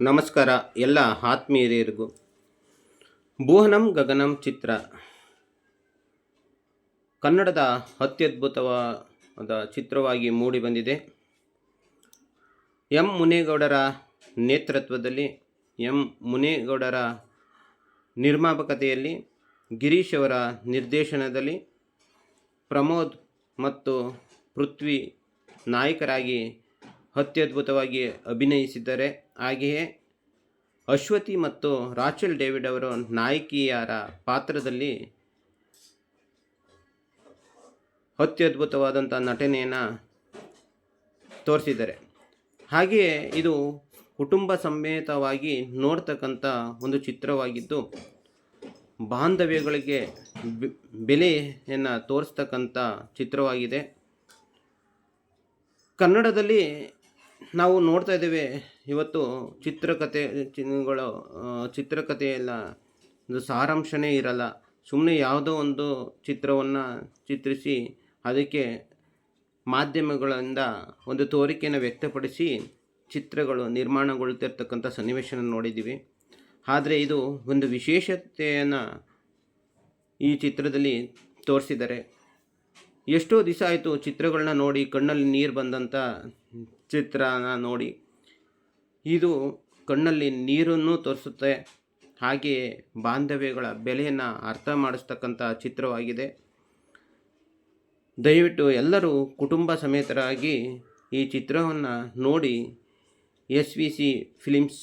ನಮಸ್ಕಾರ ಎಲ್ಲ ಆತ್ಮೀಯರಿಗೂ. ಭುವನಂ ಗಗನಂ ಚಿತ್ರ ಕನ್ನಡದ ಅತ್ಯದ್ಭುತವಾದ ಚಿತ್ರವಾಗಿ ಮೂಡಿಬಂದಿದೆ. ಎಂ ಮುನೇಗೌಡರ ನೇತೃತ್ವದಲ್ಲಿ, ಎಂ ಮುನೇಗೌಡರ ನಿರ್ಮಾಪಕತೆಯಲ್ಲಿ, ಗಿರೀಶ್ ಅವರ ನಿರ್ದೇಶನದಲ್ಲಿ ಪ್ರಮೋದ್ ಮತ್ತು ಪೃಥ್ವಿ ನಾಯಕರಾಗಿ ಅತ್ಯದ್ಭುತವಾಗಿ ಅಭಿನಯಿಸಿದ್ದಾರೆ. ಹಾಗೆಯೇ ಅಶ್ವತಿ ಮತ್ತು ರಾಚೆಲ್ ಡೇವಿಡ್ ಅವರು ನಾಯಕಿಯರ ಪಾತ್ರದಲ್ಲಿ ಅತ್ಯದ್ಭುತವಾದಂಥ ನಟನೆಯನ್ನು ತೋರಿಸಿದ್ದಾರೆ. ಹಾಗೆಯೇ ಇದು ಕುಟುಂಬ ಸಮೇತವಾಗಿ ನೋಡ್ತಕ್ಕಂಥ ಒಂದು ಚಿತ್ರವಾಗಿದ್ದು, ಬಾಂಧವ್ಯಗಳಿಗೆ ಬೆಲೆಯನ್ನು ತೋರಿಸ್ತಕ್ಕಂಥ ಚಿತ್ರವಾಗಿದೆ. ಕನ್ನಡದಲ್ಲಿ ನಾವು ನೋಡ್ತಾ ಇದ್ದೇವೆ, ಇವತ್ತು ಚಿತ್ರಕಥೆಯೆಲ್ಲ ಒಂದು ಸಾರಾಂಶನೇ ಇರಲ್ಲ. ಸುಮ್ಮನೆ ಯಾವುದೋ ಒಂದು ಚಿತ್ರವನ್ನು ಚಿತ್ರಿಸಿ ಅದಕ್ಕೆ ಮಾಧ್ಯಮಗಳಿಂದ ಒಂದು ತೋರಿಕೆಯನ್ನು ವ್ಯಕ್ತಪಡಿಸಿ ಚಿತ್ರಗಳು ನಿರ್ಮಾಣಗೊಳ್ತಿರ್ತಕ್ಕಂಥ ಸನ್ನಿವೇಶನ ನೋಡಿದ್ದೀವಿ. ಆದರೆ ಇದು ಒಂದು ವಿಶೇಷತೆಯನ್ನು ಈ ಚಿತ್ರದಲ್ಲಿ ತೋರಿಸಿದ್ದಾರೆ. ಎಷ್ಟೋ ದಿವಸ ಆಯಿತು ಚಿತ್ರಗಳನ್ನ ನೋಡಿ ಕಣ್ಣಲ್ಲಿ ನೀರು ಬಂದಂಥ ಚಿತ್ರನ ನೋಡಿ. ಇದು ಕಣ್ಣಲ್ಲಿ ನೀರನ್ನು ತೋರಿಸುತ್ತೆ, ಹಾಗೆಯೇ ಬಾಂಧವ್ಯಗಳ ಬೆಲೆಯನ್ನು ಅರ್ಥ ಮಾಡಿಸ್ತಕ್ಕಂಥ ಚಿತ್ರವಾಗಿದೆ. ದಯವಿಟ್ಟು ಎಲ್ಲರೂ ಕುಟುಂಬ ಸಮೇತರಾಗಿ ಈ ಚಿತ್ರವನ್ನು ನೋಡಿ SVC ಫಿಲಿಮ್ಸ್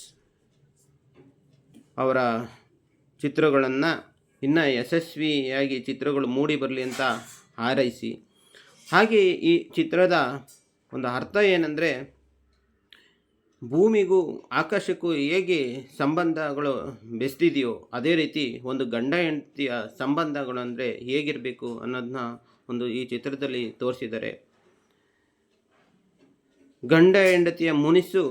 ಅವರ ಚಿತ್ರಗಳನ್ನು ಇನ್ನೂ ಯಶಸ್ವಿಯಾಗಿ ಚಿತ್ರಗಳು ಮೂಡಿ ಬರಲಿ ಅಂತ ಹಾರೈಸಿ. ಹಾಗೆ ಈ ಚಿತ್ರದ ಒಂದು ಅರ್ಥ ಏನಂದರೆ, ಭೂಮಿಗೂ ಆಕಾಶಕ್ಕೂ ಹೇಗೆ ಸಂಬಂಧಗಳು ಬೆಸ್ತಿದೆಯೋ ಅದೇ ರೀತಿ ಒಂದು ಗಂಡ ಹೆಂಡತಿಯ ಸಂಬಂಧಗಳು ಅಂದರೆ ಹೇಗಿರಬೇಕು ಅನ್ನೋದನ್ನ ಒಂದು ಈ ಚಿತ್ರದಲ್ಲಿ ತೋರಿಸಿದ್ದಾರೆ. ಗಂಡ ಹೆಂಡತಿಯ ಮುನಿಸು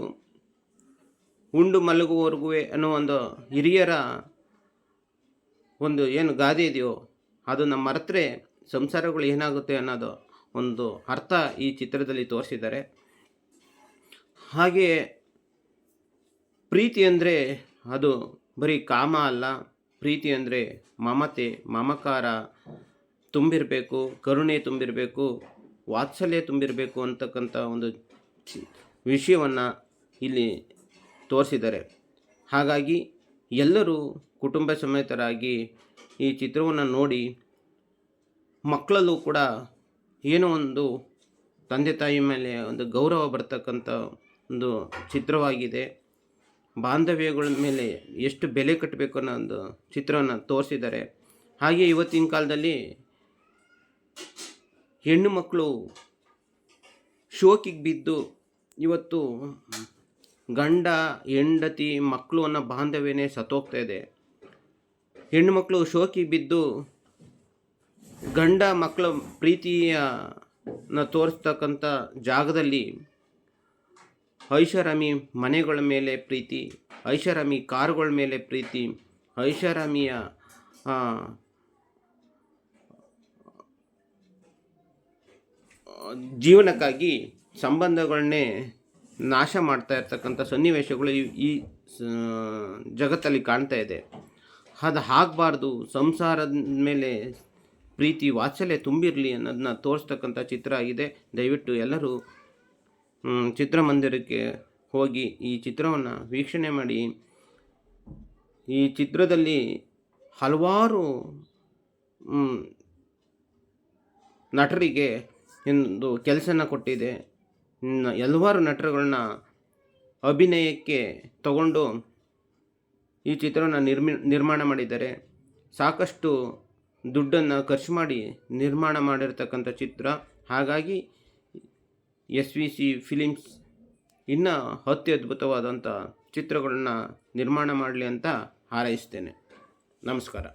ಉಂಡು ಮಲಗುವವರೆಗೂ ಅನ್ನೋ ಒಂದು ಹಿರಿಯರ ಒಂದು ಏನು ಗಾದೆ ಇದೆಯೋ ಅದನ್ನು ಮರೆತರೆ ಸಂಸಾರಗಳು ಏನಾಗುತ್ತೆ ಅನ್ನೋದು ಒಂದು ಅರ್ಥ ಈ ಚಿತ್ರದಲ್ಲಿ ತೋರಿಸಿದ್ದಾರೆ. ಹಾಗೆಯೇ ಪ್ರೀತಿ ಅಂದರೆ ಅದು ಬರೀ ಕಾಮ ಅಲ್ಲ, ಪ್ರೀತಿ ಅಂದರೆ ಮಮತೆ, ಮಮಕಾರ ತುಂಬಿರಬೇಕು, ಕರುಣೆ ತುಂಬಿರಬೇಕು, ವಾತ್ಸಲ್ಯ ತುಂಬಿರಬೇಕು ಅಂತಕ್ಕಂಥ ಒಂದು ವಿಷಯವನ್ನು ಇಲ್ಲಿ ತೋರಿಸಿದ್ದಾರೆ. ಹಾಗಾಗಿ ಎಲ್ಲರೂ ಕುಟುಂಬ ಸಮೇತರಾಗಿ ಈ ಚಿತ್ರವನ್ನು ನೋಡಿ, ಮಕ್ಕಳಲ್ಲೂ ಕೂಡ ಏನೋ ಒಂದು ತಂದೆ ತಾಯಿ ಮೇಲೆ ಒಂದು ಗೌರವ ಬರ್ತಕ್ಕಂಥ ಒಂದು ಚಿತ್ರವಾಗಿದೆ. ಬಾಂಧವ್ಯಗಳ ಮೇಲೆ ಎಷ್ಟು ಬೆಲೆ ಕಟ್ಟಬೇಕು ಅನ್ನೋ ಒಂದು ಚಿತ್ರವನ್ನು ತೋರಿಸಿದ್ದಾರೆ. ಹಾಗೆ ಇವತ್ತಿನ ಕಾಲದಲ್ಲಿ ಹೆಣ್ಣು ಮಕ್ಕಳು ಶೋಕಿಗೆ ಬಿದ್ದು ಇವತ್ತು ಗಂಡ ಹೆಂಡತಿ ಮಕ್ಕಳು ಅನ್ನೋ ಬಾಂಧವ್ಯನೇ ಸತ್ತೋಗ್ತಾ ಇದೆ. ಹೆಣ್ಣು ಮಕ್ಕಳು ಶೋಕಿಗೆ ಬಿದ್ದು ಗಂಡ ಮಕ್ಕಳ ಪ್ರೀತಿಯನ್ನು ತೋರಿಸ್ತಕ್ಕಂಥ ಜಾಗದಲ್ಲಿ ಐಷಾರಾಮಿ ಮನೆಗಳ ಮೇಲೆ ಪ್ರೀತಿ, ಐಷಾರಾಮಿ ಕಾರುಗಳ ಮೇಲೆ ಪ್ರೀತಿ, ಐಷಾರಾಮಿಯ ಜೀವನಕ್ಕಾಗಿ ಸಂಬಂಧಗಳನ್ನೇ ನಾಶ ಮಾಡ್ತಾ ಇರ್ತಕ್ಕಂಥ ಸನ್ನಿವೇಶಗಳು ಈ ಜಗತ್ತಲ್ಲಿ ಕಾಣ್ತಾ ಇದೆ. ಅದು ಆಗಬಾರ್ದು, ಸಂಸಾರದ ಮೇಲೆ ಪ್ರೀತಿ ವಾತ್ಸಲ್ಯ ತುಂಬಿರಲಿ ಅನ್ನೋದನ್ನ ತೋರಿಸ್ತಕ್ಕಂಥ ಚಿತ್ರ ಆಗಿದೆ. ದಯವಿಟ್ಟು ಎಲ್ಲರೂ ಚಿತ್ರಮಂದಿರಕ್ಕೆ ಹೋಗಿ ಈ ಚಿತ್ರವನ್ನು ವೀಕ್ಷಣೆ ಮಾಡಿ. ಈ ಚಿತ್ರದಲ್ಲಿ ಹಲವಾರು ನಟರಿಗೆ ಒಂದು ಕೆಲಸನ ಕೊಟ್ಟಿದೆ. ಹಲವಾರು ನಟರುಗಳನ್ನ ಅಭಿನಯಕ್ಕೆ ತಗೊಂಡು ಈ ಚಿತ್ರವನ್ನು ನಿರ್ಮಾಣ ಮಾಡಿದ್ದಾರೆ. ಸಾಕಷ್ಟು ದುಡ್ಡನ್ನು ಖರ್ಚು ಮಾಡಿ ನಿರ್ಮಾಣ ಮಾಡಿರ್ತಕ್ಕಂಥ ಚಿತ್ರ. ಹಾಗಾಗಿ SVC ಫಿಲಿಮ್ಸ್ ಇನ್ನೂ ಅತ್ಯದ್ಭುತವಾದಂಥ ಚಿತ್ರಗಳನ್ನ ನಿರ್ಮಾಣ ಮಾಡಲಿ ಅಂತ ಹಾರೈಸ್ತೇನೆ. ನಮಸ್ಕಾರ.